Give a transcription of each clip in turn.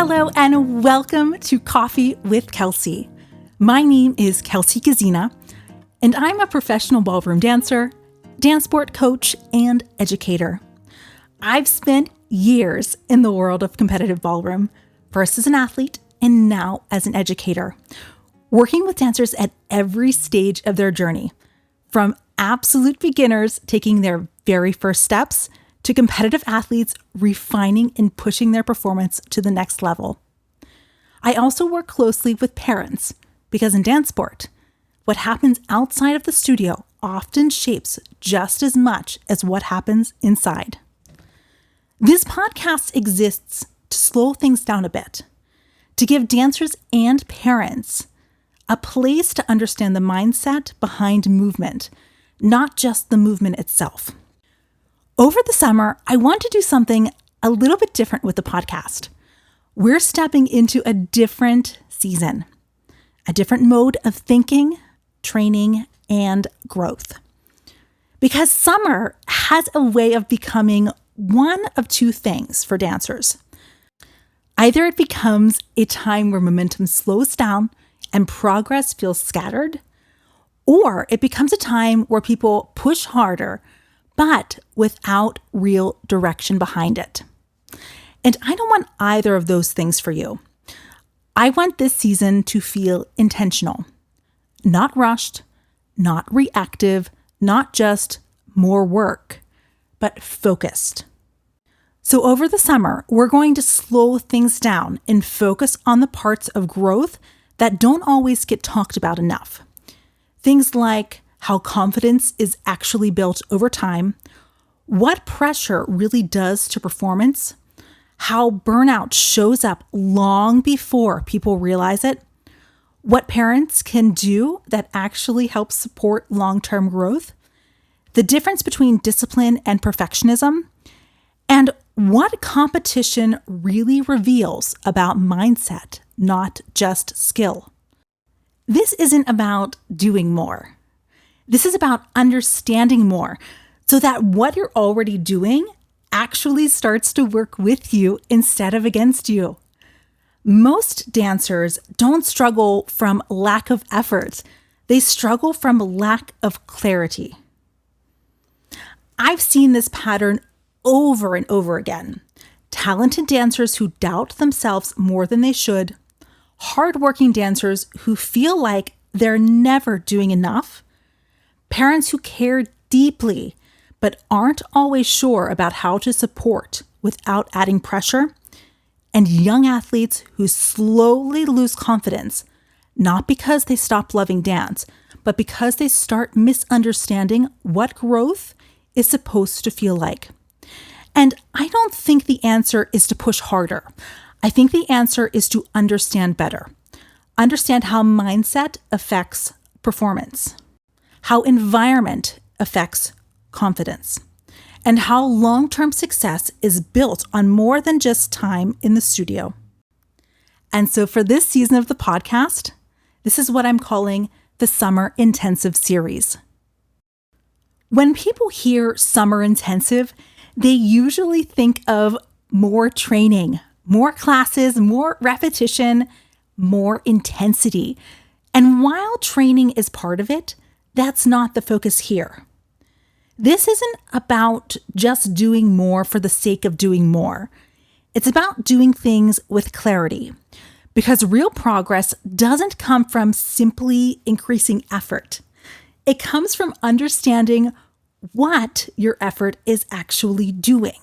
Hello and welcome to Coffee with Kelsey. My name is Kelsey Gazina, and I'm a professional ballroom dancer, DanceSport coach, and educator. I've spent years in the world of competitive ballroom, first as an athlete and now as an educator, working with dancers at every stage of their journey, from absolute beginners taking their very first steps to competitive athletes refining and pushing their performance to the next level. I also work closely with parents because in dance sport, what happens outside of the studio often shapes just as much as what happens inside. This podcast exists to slow things down a bit, to give dancers and parents a place to understand the mindset behind movement, not just the movement itself. Over the summer, I want to do something a little bit different with the podcast. We're stepping into a different season, a different mode of thinking, training, and growth. Because summer has a way of becoming one of two things for dancers. Either it becomes a time where momentum slows down and progress feels scattered, or it becomes a time where people push harder but without real direction behind it. And I don't want either of those things for you. I want this season to feel intentional, not rushed, not reactive, not just more work, but focused. So over the summer, we're going to slow things down and focus on the parts of growth that don't always get talked about enough. Things like how confidence is actually built over time, what pressure really does to performance, how burnout shows up long before people realize it, what parents can do that actually helps support long-term growth, the difference between discipline and perfectionism, and what competition really reveals about mindset, not just skill. This isn't about doing more. This is about understanding more so that what you're already doing actually starts to work with you instead of against you. Most dancers don't struggle from lack of effort. They struggle from lack of clarity. I've seen this pattern over and over again. Talented dancers who doubt themselves more than they should, hardworking dancers who feel like they're never doing enough, parents who care deeply but aren't always sure about how to support without adding pressure, and young athletes who slowly lose confidence, not because they stop loving dance, but because they start misunderstanding what growth is supposed to feel like. And I don't think the answer is to push harder. I think the answer is to understand better. Understand how mindset affects performance, how environment affects confidence, and how long-term success is built on more than just time in the studio. And so for this season of the podcast, this is what I'm calling the Summer Intensive Series. When people hear summer intensive, they usually think of more training, more classes, more repetition, more intensity. And while training is part of it, that's not the focus here. This isn't about just doing more for the sake of doing more. It's about doing things with clarity, because real progress doesn't come from simply increasing effort. It comes from understanding what your effort is actually doing.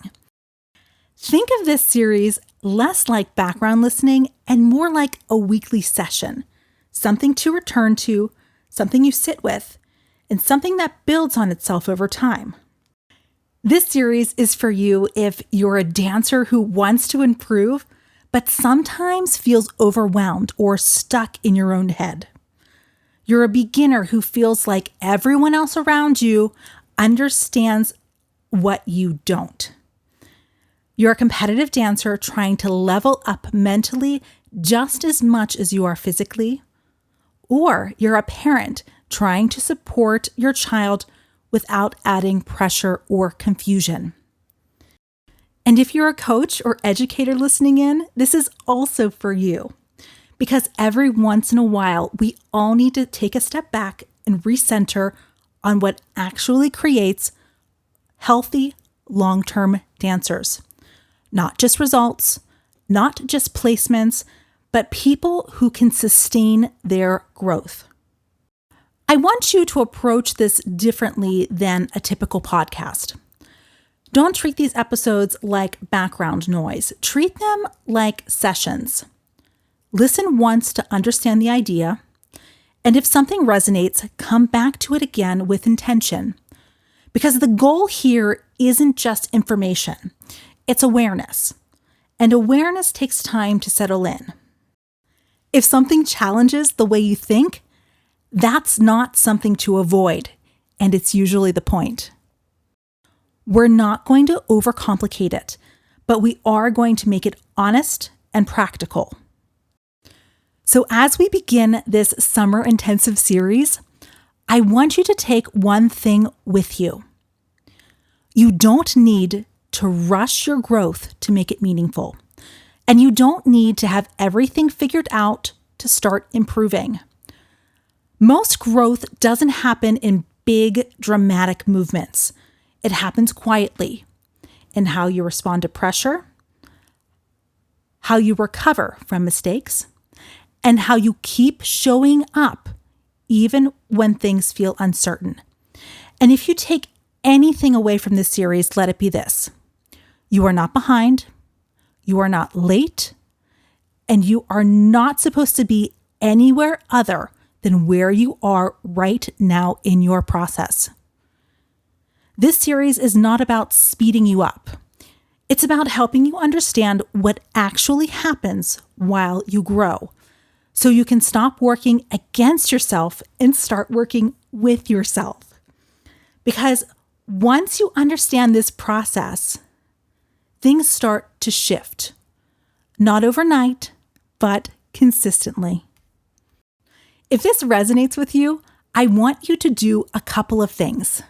Think of this series less like background listening and more like a weekly session, something to return to, something you sit with, and something that builds on itself over time. This series is for you if you're a dancer who wants to improve, but sometimes feels overwhelmed or stuck in your own head. You're a beginner who feels like everyone else around you understands what you don't. You're a competitive dancer trying to level up mentally just as much as you are physically, or you're a parent trying to support your child without adding pressure or confusion. And if you're a coach or educator listening in, this is also for you. Because every once in a while, we all need to take a step back and recenter on what actually creates healthy, long-term dancers. Not just results, not just placements, but people who can sustain their growth. I want you to approach this differently than a typical podcast. Don't treat these episodes like background noise. Treat them like sessions. Listen once to understand the idea, and if something resonates, come back to it again with intention. Because the goal here isn't just information, it's awareness. And awareness takes time to settle in. If something challenges the way you think, that's not something to avoid, and it's usually the point. We're not going to overcomplicate it, but we are going to make it honest and practical. So as we begin this summer intensive series, I want you to take one thing with you. You don't need to rush your growth to make it meaningful. And you don't need to have everything figured out to start improving. Most growth doesn't happen in big, dramatic movements. It happens quietly in how you respond to pressure, how you recover from mistakes, and how you keep showing up even when things feel uncertain. And if you take anything away from this series, let it be this. You are not behind, you are not late, and you are not supposed to be anywhere other than where you are right now in your process. This series is not about speeding you up. It's about helping you understand what actually happens while you grow, so you can stop working against yourself and start working with yourself. Because once you understand this process, things start to shift. Not overnight, but consistently. If this resonates with you, I want you to do a couple of things.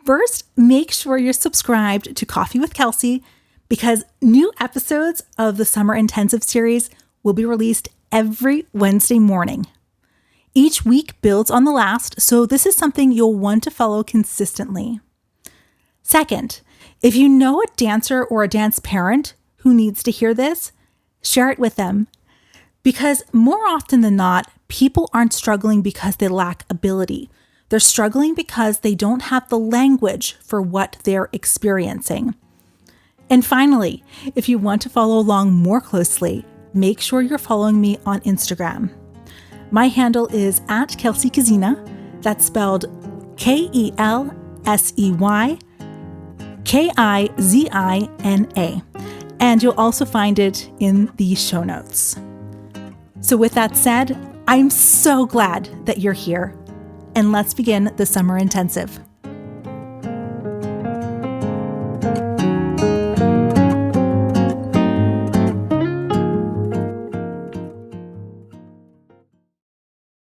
First, make sure you're subscribed to Coffee with Kelsey, because new episodes of the Summer Intensive series will be released every Wednesday morning. Each week builds on the last, so this is something you'll want to follow consistently. Second, if you know a dancer or a dance parent who needs to hear this, share it with them. Because more often than not, people aren't struggling because they lack ability. They're struggling because they don't have the language for what they're experiencing. And finally, if you want to follow along more closely, make sure you're following me on Instagram. My handle is @KelseyKazina. That's spelled KelseyKizina. And you'll also find it in the show notes. So with that said, I'm so glad that you're here. And let's begin the Summer Intensive.